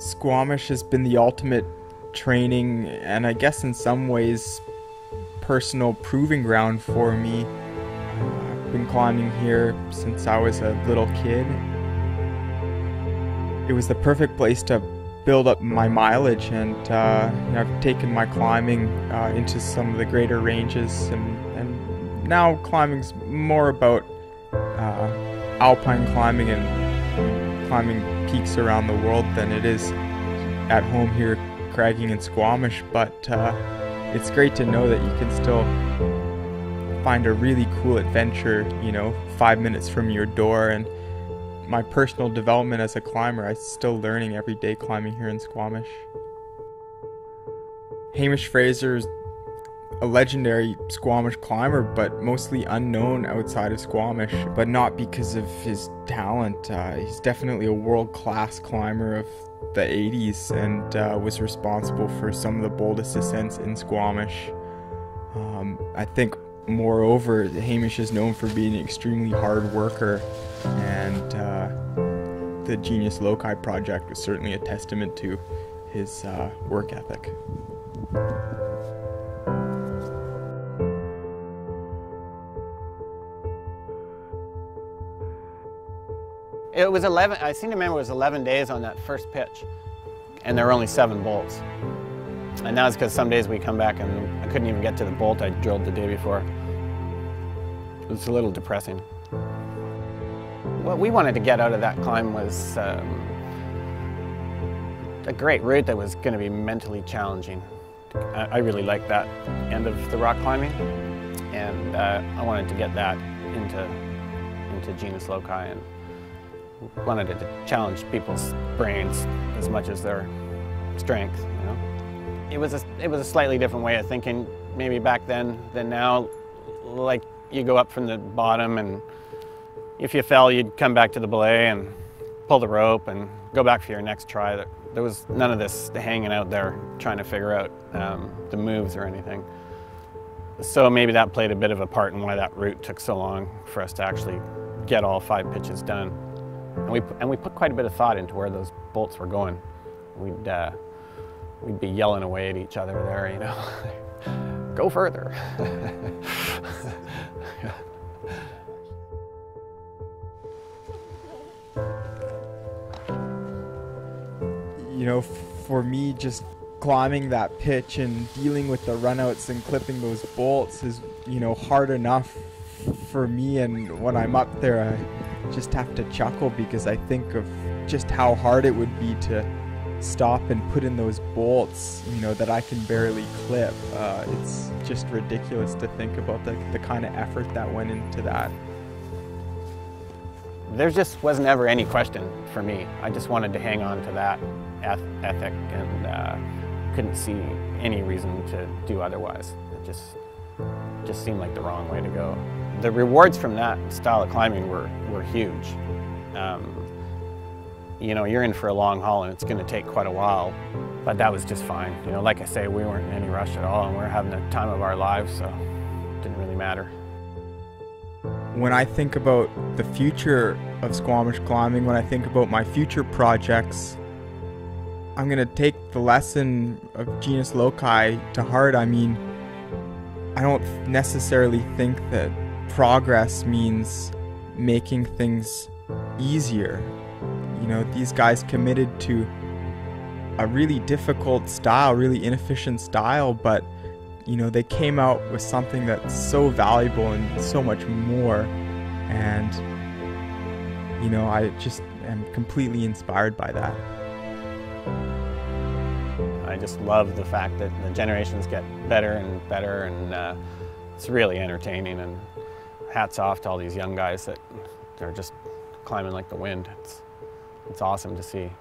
Squamish has been the ultimate training and I guess in some ways personal proving ground for me. I've been climbing here since I was a little kid. It was the perfect place to build up my mileage, and I've taken my climbing into some of the greater ranges, and now climbing's more about alpine climbing and climbing peaks around the world than it is at home here cragging in Squamish. But it's great to know that you can still find a really cool adventure, 5 minutes from your door. And my personal development as a climber, I'm still learning every day climbing here in Squamish. Hamish Fraser's a legendary Squamish climber, but mostly unknown outside of Squamish, but not because of his talent. He's definitely a world-class climber of the 80s and was responsible for some of the boldest ascents in Squamish. I think, moreover, Hamish is known for being an extremely hard worker, and the Genius Loci project was certainly a testament to his work ethic. It was 11, I seem to remember it was 11 days on that first pitch, and there were only 7 bolts. And that was because some days we come back and I couldn't even get to the bolt I drilled the day before. It was a little depressing. What we wanted to get out of that climb was a great route that was going to be mentally challenging. I really liked that end of the rock climbing, and I wanted to get that into Genius Loci, and wanted it to challenge people's brains as much as their strength. It was a slightly different way of thinking maybe back then than now. Like, you go up from the bottom, and if you fell, you'd come back to the belay and pull the rope and go back for your next try. There was none of this hanging out there trying to figure out the moves or anything. So maybe that played a bit of a part in why that route took so long for us to actually get all 5 pitches done. And we put quite a bit of thought into where those bolts were going. We'd be yelling away at each other there, go further. For me, just climbing that pitch and dealing with the runouts and clipping those bolts is, hard enough for me. And when I'm up there, I just have to chuckle because I think of just how hard it would be to stop and put in those bolts, that I can barely clip. It's just ridiculous to think about the kind of effort that went into that. There just wasn't ever any question for me. I just wanted to hang on to that ethic, and couldn't see any reason to do otherwise. It just seemed like the wrong way to go. The rewards from that style of climbing were huge. You're in for a long haul, and it's going to take quite a while, but that was just fine. Like I say, we weren't in any rush at all, and we were having the time of our lives, so it didn't really matter. When I think about the future of Squamish climbing, when I think about my future projects, I'm going to take the lesson of Genius Loci to heart. I mean, I don't necessarily think that progress means making things easier. These guys committed to a really difficult style, really inefficient style, but they came out with something that's so valuable and so much more. And I just am completely inspired by that. I just love the fact that the generations get better and better, and it's really entertaining, and hats off to all these young guys that they're just climbing like the wind. It's awesome to see.